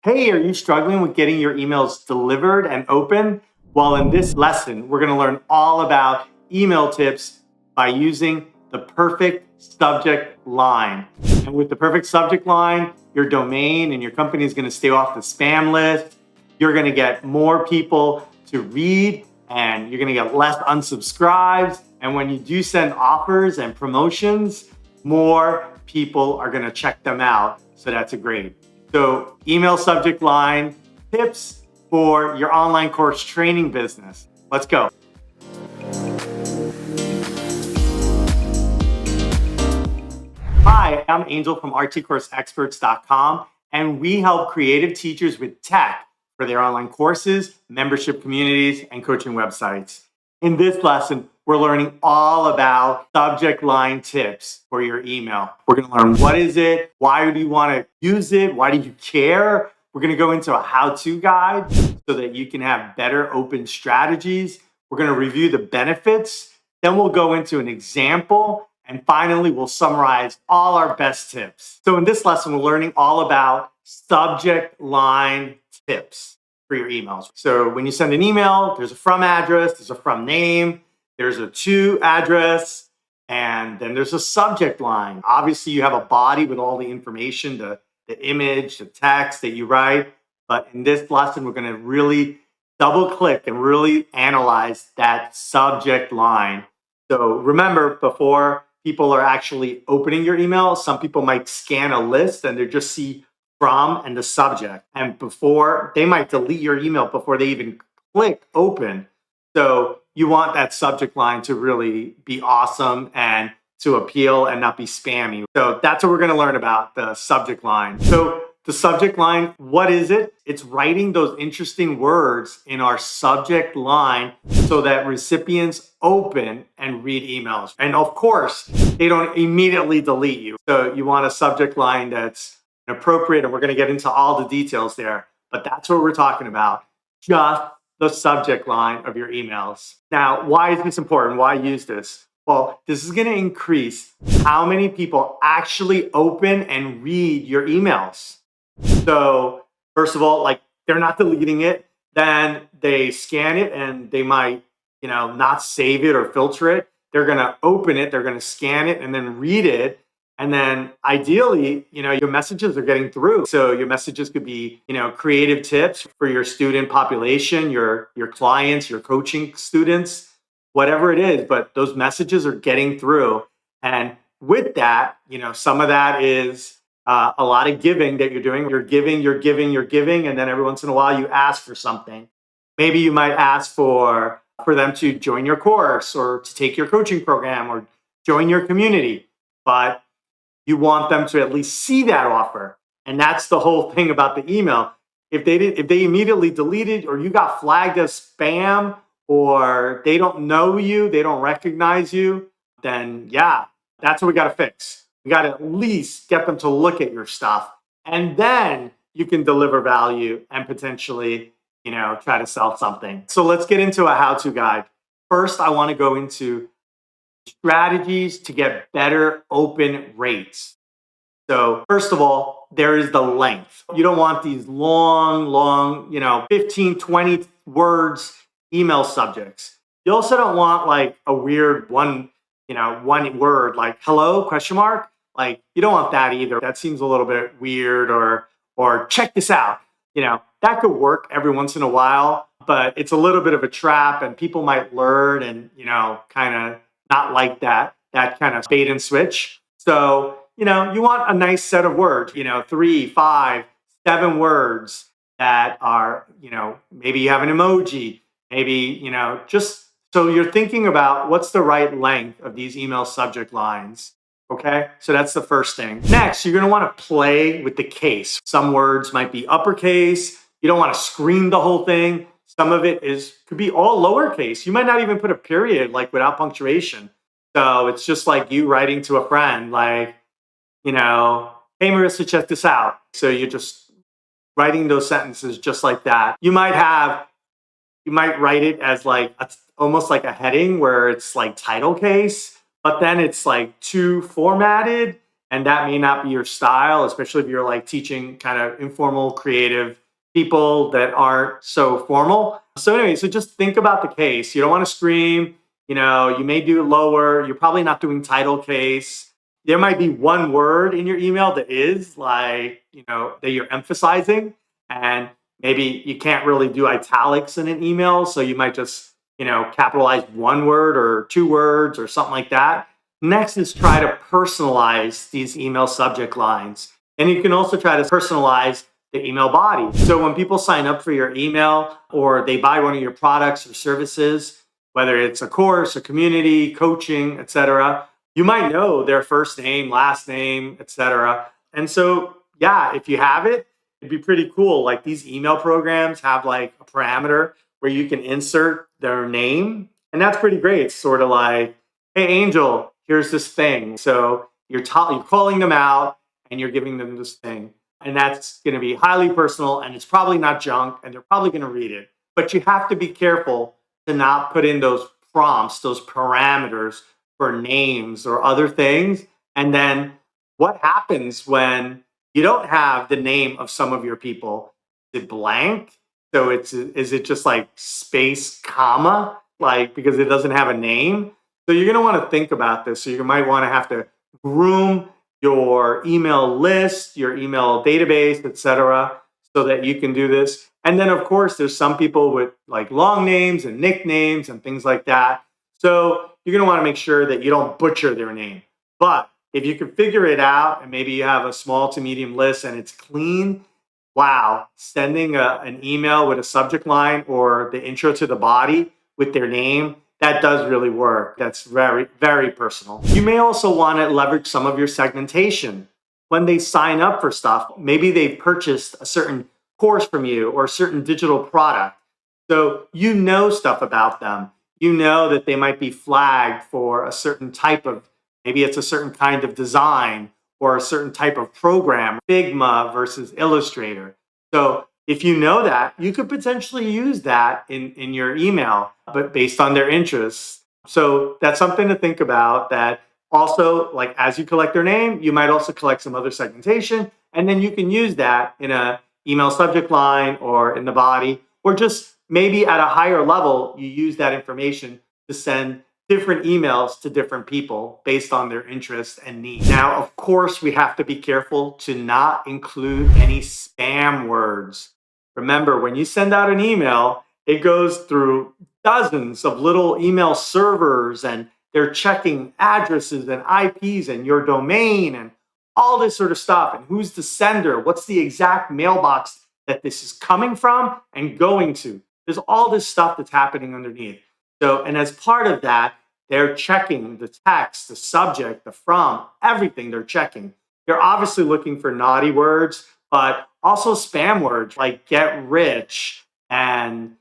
Hey, are you struggling with getting your emails delivered and open? Well, in this lesson, we're going to learn all about email tips by using the perfect subject line. And with the perfect subject line, your domain and your company is going to stay off the spam list. You're going to get more people to read and you're going to get less unsubscribes. And when you do send offers and promotions, more people are going to check them out. So that's a great. So email subject line tips for your online course training business. Let's go. Hi, I'm Angel from artsycourseexperts.com, and we help creative teachers with tech for their online courses, membership communities, and coaching websites. In this lesson, we're learning all about subject line tips for your email. We're going to learn what is it, why do you want to use it, why do you care? We're going to go into a how-to guide so that you can have better open strategies. We're going to review the benefits, then we'll go into an example, and finally, we'll summarize all our best tips. So in this lesson, we're learning all about subject line tips for your emails. So when you send an email, there's a from address, there's a from name, there's a to address, and then there's a subject line. Obviously, you have a body with all the information, the image, the text that you write. But in this lesson, we're going to really double click and really analyze that subject line. So remember, before people are actually opening your email, some people might scan a list and they just see from and the subject. And before, they might delete your email before they even click open. So you want that subject line to really be awesome and to appeal and not be spammy. So that's what we're going to learn about, the subject line. So the subject line, what is it? It's writing those interesting words in our subject line so that recipients open and read emails. And of course, they don't immediately delete you. So you want a subject line that's appropriate, and we're going to get into all the details there. But that's what we're talking about, just the subject line of your emails. Now, why is this important? Why use this? Well, this is going to increase how many people actually open and read your emails. So first of all, like, they're not deleting it, then they scan it and they might, not save it or filter it. They're going to open it, they're going to scan it and then read it. And then ideally, your messages are getting through. So your messages could be, creative tips for your student population, your clients, your coaching students, whatever it is, but those messages are getting through. And with that, some of that is a lot of giving that you're doing. You're giving, and then every once in a while you ask for something. Maybe you might ask for them to join your course or to take your coaching program or join your community. But you want them to at least see that offer. And that's the whole thing about the email. If they immediately deleted, or you got flagged as spam, or they don't know you, they don't recognize you, then yeah, that's what we got to fix. We got to at least get them to look at your stuff, and then you can deliver value and potentially, try to sell something. So let's get into a how-to guide. First, I want to go into strategies to get better open rates. So first of all, there is the length. You don't want these long, 15, 20 words email subjects. You also don't want like a weird one word like hello, question mark. Like, you don't want that either. That seems a little bit weird, or check this out. That could work every once in a while, but it's a little bit of a trap and people might learn and, kind of not like that kind of bait and switch. So, you want a nice set of words, 3, 5, 7 words that are, maybe you have an emoji, maybe, just so you're thinking about what's the right length of these email subject lines. Okay, so that's the first thing. Next, you're going to want to play with the case. Some words might be uppercase. You don't want to scream the whole thing. Some of it could be all lowercase. You might not even put a period, like without punctuation. So it's just like you writing to a friend, like, hey, Marissa, check this out. So you're just writing those sentences just like that. You might write it as like almost like a heading where it's like title case, but then it's like too formatted and that may not be your style, especially if you're like teaching kind of informal, creative people that aren't so formal. So anyway, so just think about the case. You don't want to scream, you may do it lower. You're probably not doing title case. There might be one word in your email that is like, that you're emphasizing, and maybe you can't really do italics in an email. So you might just, capitalize one word or two words or something like that. Next is try to personalize these email subject lines. And you can also try to personalize the email body. So when people sign up for your email or they buy one of your products or services, whether it's a course, a community, coaching, etc., you might know their first name, last name, etc. And so, yeah, if you have it, it'd be pretty cool. Like these email programs have like a parameter where you can insert their name. And that's pretty great. It's sort of like, hey, Angel, here's this thing. So you're calling them out and you're giving them this thing. And that's going to be highly personal, and it's probably not junk, and they're probably going to read it. But you have to be careful to not put in those prompts, those parameters for names or other things. And then what happens when you don't have the name of some of your people? Is it blank? So is it just like space, comma, like because it doesn't have a name? So you're going to want to think about this. So you might want to have to groom your email list, your email database, etc., so that you can do this. And then, of course, there's some people with like long names and nicknames and things like that. So you're going to want to make sure that you don't butcher their name. But if you can figure it out, and maybe you have a small to medium list and it's clean, wow, sending an email with a subject line or the intro to the body with their name, that does really work. That's very, very personal. You may also want to leverage some of your segmentation. When they sign up for stuff, maybe they've purchased a certain course from you or a certain digital product. So you know stuff about them. You know that they might be flagged for a certain type of, maybe it's a certain kind of design or a certain type of program, Figma versus Illustrator. So if you know that, you could potentially use that in your email, but based on their interests. So that's something to think about. That also, like as you collect their name, you might also collect some other segmentation, and then you can use that in a email subject line or in the body, or just maybe at a higher level, you use that information to send different emails to different people based on their interests and needs. Now, of course, we have to be careful to not include any spam words. Remember, when you send out an email, it goes through dozens of little email servers, and they're checking addresses and IPs and your domain and all this sort of stuff. And who's the sender? What's the exact mailbox that this is coming from and going to? There's all this stuff that's happening underneath. So, and as part of that, they're checking the text, the subject, the from, everything they're checking. They're obviously looking for naughty words, but also spam words like get rich and,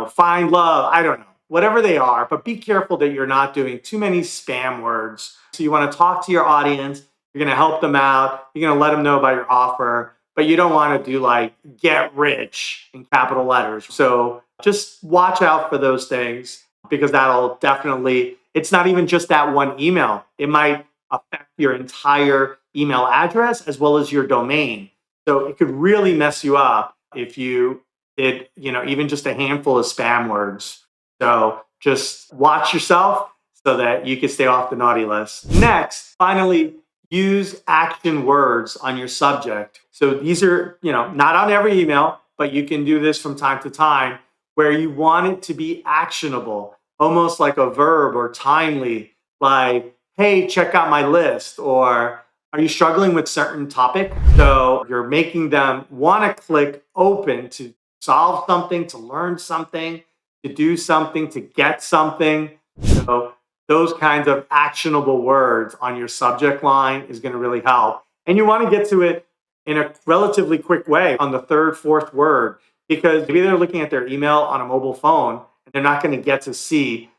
find love. I don't know, whatever they are, but be careful that you're not doing too many spam words. So you want to talk to your audience. You're going to help them out. You're going to let them know about your offer, but you don't want to do like get rich in capital letters. So just watch out for those things, because that'll definitely, it's not even just that one email. It might affect your entire email address as well as your domain. So it could really mess you up if you did, even just a handful of spam words. So just watch yourself so that you can stay off the naughty list. Next, finally, use action words on your subject. So these are, not on every email, but you can do this from time to time where you want it to be actionable, almost like a verb or timely, like, hey, check out my list, or are you struggling with certain topic? So you're making them want to click open to solve something, to learn something, to do something, to get something. So those kinds of actionable words on your subject line is going to really help. And you want to get to it in a relatively quick way on the third, fourth word, because maybe they're looking at their email on a mobile phone and they're not going to get to see,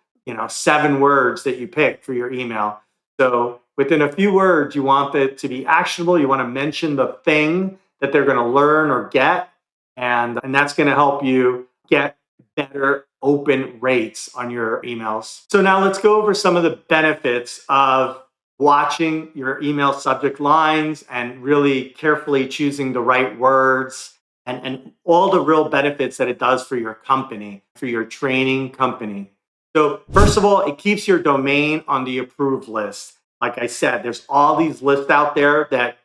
7 words that you pick for your email. So within a few words, you want it to be actionable. You want to mention the thing that they're going to learn or get. And that's going to help you get better open rates on your emails. So now let's go over some of the benefits of watching your email subject lines and really carefully choosing the right words and all the real benefits that it does for your company, for your training company. So first of all, it keeps your domain on the approved list. Like I said, there's all these lists out there that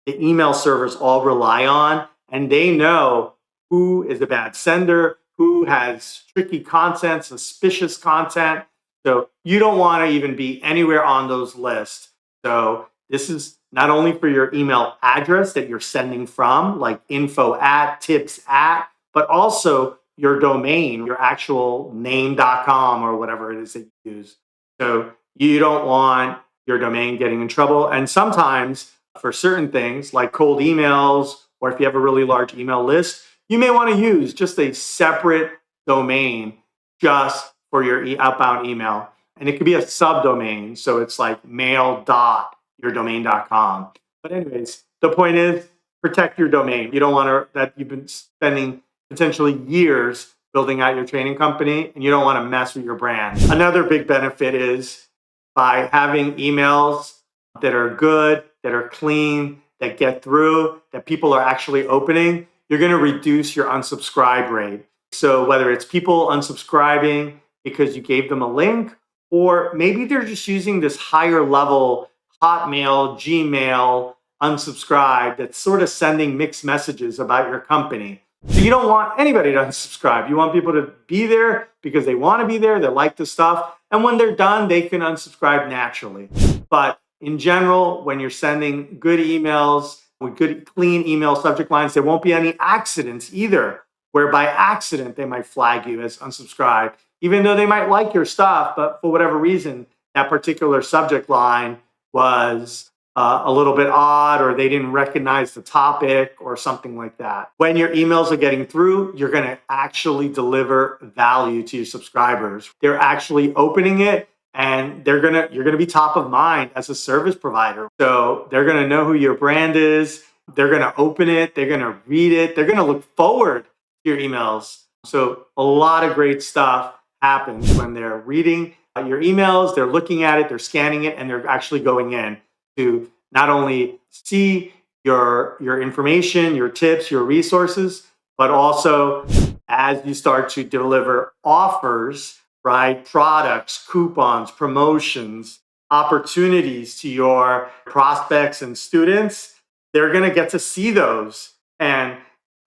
the email servers all rely on, and they know who is a bad sender, who has tricky content, suspicious content. So you don't want to even be anywhere on those lists. So this is not only for your email address that you're sending from, like info at, tips at, but also your domain, your actual name.com or whatever it is that you use. So you don't want your domain getting in trouble. And sometimes for certain things like cold emails, or if you have a really large email list, you may want to use just a separate domain just for your outbound email. And it could be a subdomain. So it's like mail.yourdomain.com. But anyways, the point is protect your domain. You don't want to, that you've been spending potentially years building out your training company, and you don't want to mess with your brand. Another big benefit is by having emails that are good, that are clean, that get through, that people are actually opening, you're going to reduce your unsubscribe rate. So whether it's people unsubscribing because you gave them a link, or maybe they're just using this higher level Hotmail, Gmail, unsubscribe that's sort of sending mixed messages about your company. So you don't want anybody to unsubscribe. You want people to be there because they want to be there, they like the stuff, and when they're done, they can unsubscribe naturally. But in general, when you're sending good emails with good, clean email subject lines, there won't be any accidents either, where by accident they might flag you as unsubscribed, even though they might like your stuff, but for whatever reason, that particular subject line was a little bit odd, or they didn't recognize the topic or something like that. When your emails are getting through, you're going to actually deliver value to your subscribers. They're actually opening it, and you're gonna be top of mind as a service provider. So they're gonna know who your brand is. They're gonna open it. They're gonna read it. They're gonna look forward to your emails. So a lot of great stuff happens when they're reading your emails. They're looking at it. They're scanning it, and they're actually going in to not only see your information, your tips, your resources, but also as you start to deliver offers, right? Products, coupons, promotions, opportunities to your prospects and students, they're going to get to see those. And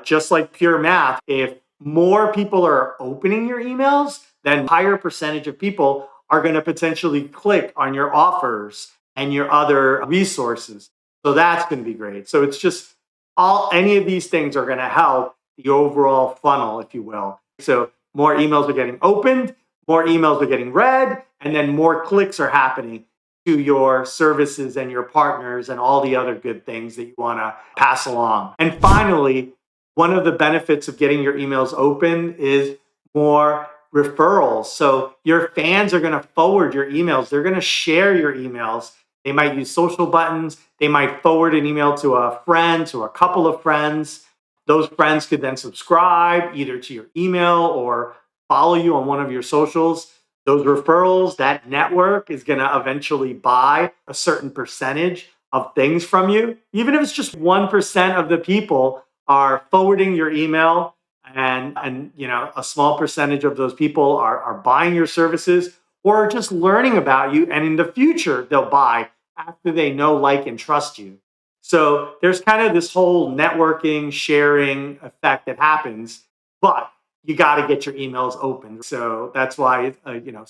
just like pure math, if more people are opening your emails, then a higher percentage of people are going to potentially click on your offers and your other resources. So that's going to be great. So it's just any of these things are going to help the overall funnel, if you will. So more emails are getting opened, more emails are getting read, and then more clicks are happening to your services and your partners and all the other good things that you want to pass along. And finally, one of the benefits of getting your emails open is more referrals. So your fans are going to forward your emails. They're going to share your emails. They might use social buttons. They might forward an email to a friend, to a couple of friends. Those friends could then subscribe either to your email or follow you on one of your socials. Those referrals, that network is going to eventually buy a certain percentage of things from you. Even if it's just 1% of the people are forwarding your email, and you know, a small percentage of those people are buying your services or just learning about you, and in the future they'll buy after they know, like, and trust you. So there's kind of this whole networking, sharing effect that happens, but you got to get your emails open. So that's why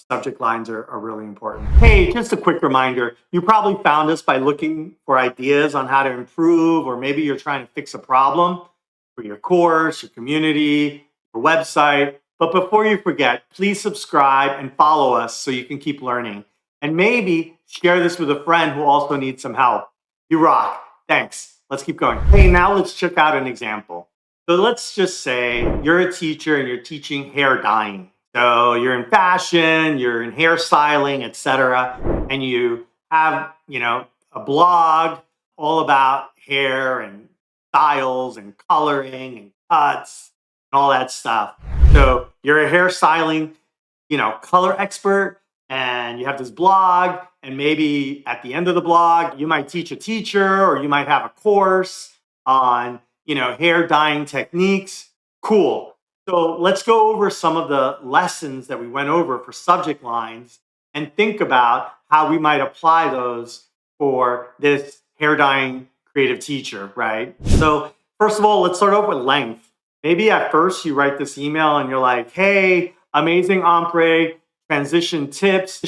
subject lines are really important. Hey, just a quick reminder, you probably found us by looking for ideas on how to improve, or maybe you're trying to fix a problem for your course, your community, your website. But before you forget, please subscribe and follow us so you can keep learning. And maybe share this with a friend who also needs some help. You rock. Thanks. Let's keep going. Hey, now let's check out an example. So let's just say you're a teacher and you're teaching hair dyeing. So you're in fashion, you're in hairstyling, etc. And you have, a blog all about hair and styles and coloring and cuts and all that stuff. So you're a hairstyling, color expert, and you have this blog and maybe at the end of the blog, you might teach a teacher or you might have a course on, hair dyeing techniques. Cool. So let's go over some of the lessons that we went over for subject lines and think about how we might apply those for this hair dyeing creative teacher, right? So first of all, let's start off with length. Maybe at first you write this email and you're like, hey, amazing ombre, transition tips.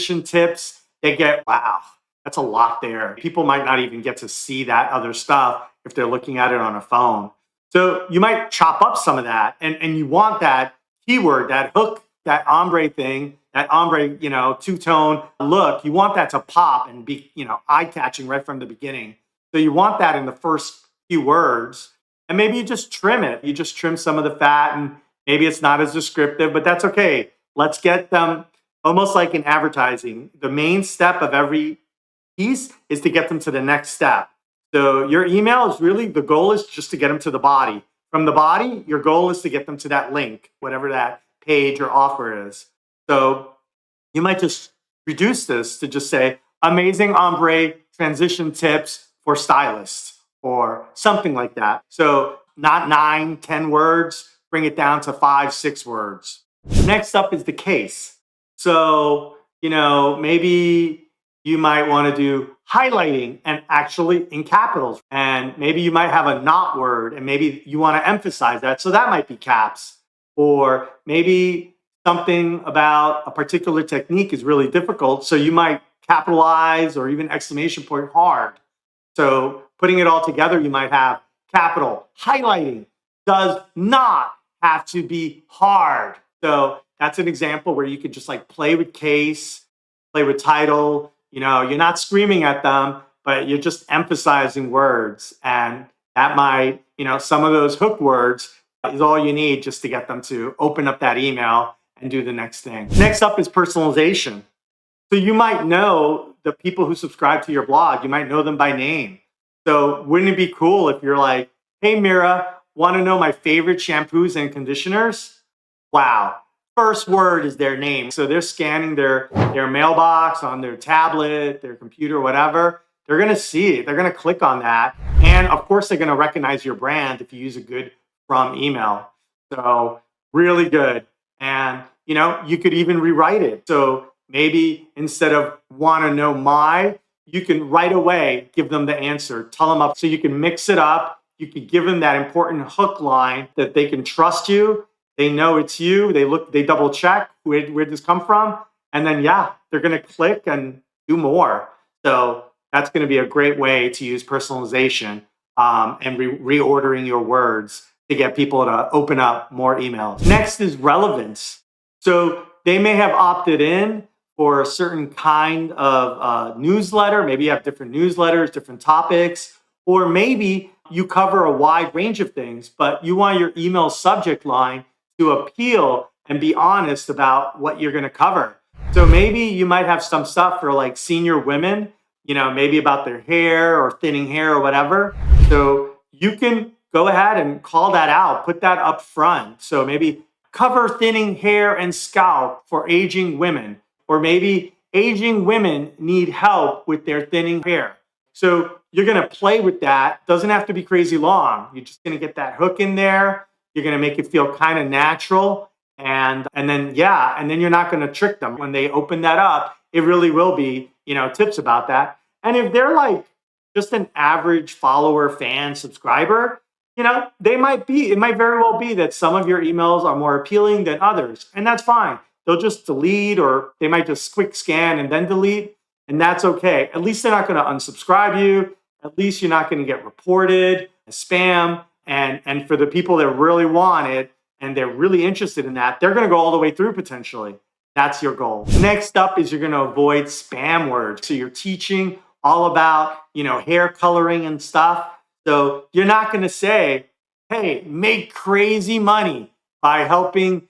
They get, wow, that's a lot there. People might not even get to see that other stuff if they're looking at it on a phone. So you might chop up some of that, and you want that keyword, that hook, that ombre thing, that ombre, two-tone look. You want that to pop and be, eye-catching right from the beginning. So you want that in the first few words, and maybe you just trim it. You just trim some of the fat, and maybe it's not as descriptive, but that's okay. Let's get them almost like in advertising. The main step of every piece is to get them to the next step. So your email is really, the goal is just to get them to the body. From the body, your goal is to get them to that link, whatever that page or offer is. So you might just reduce this to just say, amazing ombre transition tips for stylists or something like that. So not 9, 10 words, bring it down to 5, 6 words. Next up is the case. So, maybe you might want to do highlighting and actually in capitals. And maybe you might have a not word and maybe you want to emphasize that. So that might be caps. Or maybe something about a particular technique is really difficult. So you might capitalize or even exclamation point hard. So putting it all together, you might have capital. Highlighting does not have to be hard. So that's an example where you could just like play with case, play with title. You're not screaming at them, but you're just emphasizing words. And that might, some of those hook words is all you need just to get them to open up that email and do the next thing. Next up is personalization. So you might know the people who subscribe to your blog. You might know them by name. So wouldn't it be cool if you're like, hey, Mira, want to know my favorite shampoos and conditioners? Wow. First word is their name. So they're scanning their mailbox on their tablet, their computer, whatever. They're going to see it. They're going to click on that. And of course, they're going to recognize your brand if you use a good from email. So really good. And, you could even rewrite it. So maybe instead of want to know my, you can right away give them the answer, tell them up. So you can mix it up. You could give them that important hook line that they can trust you. They know it's you. They double check where'd this come from. And then, they're going to click and do more. So that's going to be a great way to use personalization and reordering your words to get people to open up more emails. Next is relevance. So they may have opted in for a certain kind of newsletter. Maybe you have different newsletters, different topics, or maybe you cover a wide range of things, but you want your email subject line to appeal and be honest about what you're going to cover. So maybe you might have some stuff for like senior women, maybe about their hair or thinning hair or whatever. So you can go ahead and call that out, put that up front. So maybe cover thinning hair and scalp for aging women, or maybe aging women need help with their thinning hair. So you're going to play with that. Doesn't have to be crazy long. You're just going to get that hook in there. You're going to make it feel kind of natural. And then you're not going to trick them. When they open that up, it really will be, tips about that. And if they're like just an average follower, fan, subscriber, it might very well be that some of your emails are more appealing than others. And that's fine. They'll just delete, or they might just quick scan and then delete. And that's okay. At least they're not going to unsubscribe you. At least you're not going to get reported as spam. And for the people that really want it and they're really interested in that, they're going to go all the way through potentially. That's your goal. Next up is you're going to avoid spam words. So you're teaching all about, hair coloring and stuff. So you're not going to say, hey, make crazy money by helping,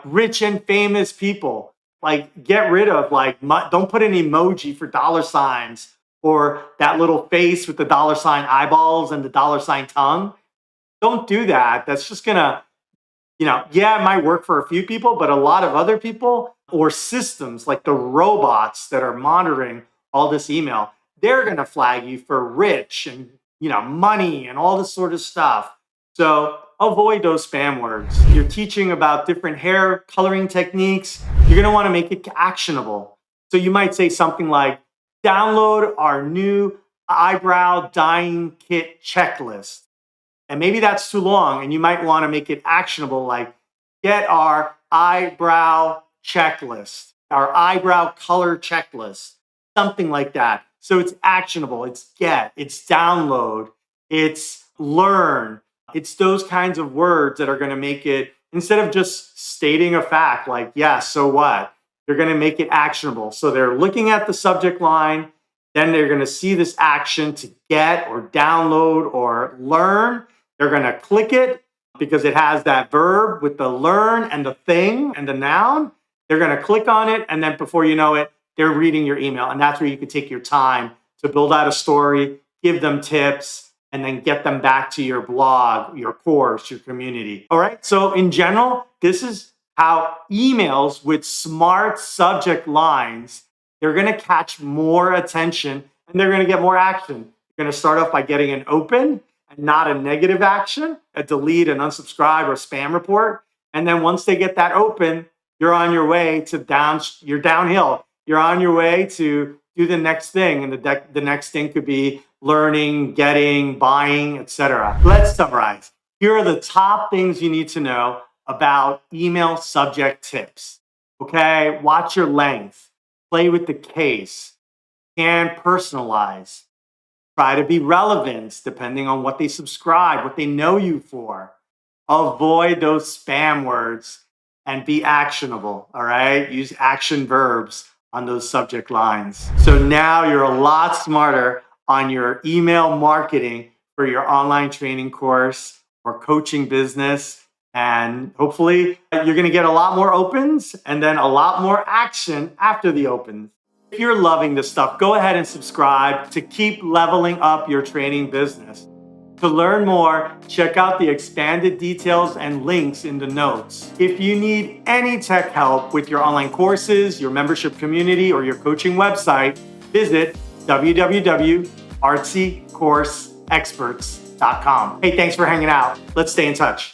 rich and famous people. Like get rid of don't put an emoji for dollar signs or that little face with the dollar sign eyeballs and the dollar sign tongue. Don't do that. That's just going to, it might work for a few people, but a lot of other people or systems like the robots that are monitoring all this email, they're going to flag you for rich and money and all this sort of stuff. So avoid those spam words. You're teaching about different hair coloring techniques. You're going to want to make it actionable. So you might say something like, download our new eyebrow dyeing kit checklist. And maybe that's too long, and you might want to make it actionable, like get our eyebrow checklist, our eyebrow color checklist, something like that. So it's actionable, it's get, it's download, it's learn. It's those kinds of words that are going to make it, instead of just stating a fact like, yeah, so what? You're going to make it actionable. So they're looking at the subject line, then they're going to see this action to get or download or learn. They're going to click it because it has that verb with the learn and the thing and the noun. They're going to click on it, and then before you know it, they're reading your email. And that's where you can take your time to build out a story, give them tips, and then get them back to your blog, your course, your community. All right. So in general, this is how emails with smart subject lines, they're going to catch more attention and they're going to get more action. You're going to start off by getting an open and not a negative action, a delete, an unsubscribe, or spam report. And then once they get that open, you're on your way to you're downhill. You're on your way to do the next thing. And the next thing could be learning, getting, buying, etc. Let's summarize. Here are the top things you need to know about email subject tips. Okay, watch your length, play with the case, can personalize, try to be relevant depending on what they subscribe, what they know you for. Avoid those spam words and be actionable, all right? Use action verbs on those subject lines. So now you're a lot smarter on your email marketing for your online training course or coaching business. And hopefully you're going to get a lot more opens and then a lot more action after the opens. If you're loving this stuff, go ahead and subscribe to keep leveling up your training business. To learn more, check out the expanded details and links in the notes. If you need any tech help with your online courses, your membership community, or your coaching website, visit www.artsycourseexperts.com. Hey, thanks for hanging out. Let's stay in touch.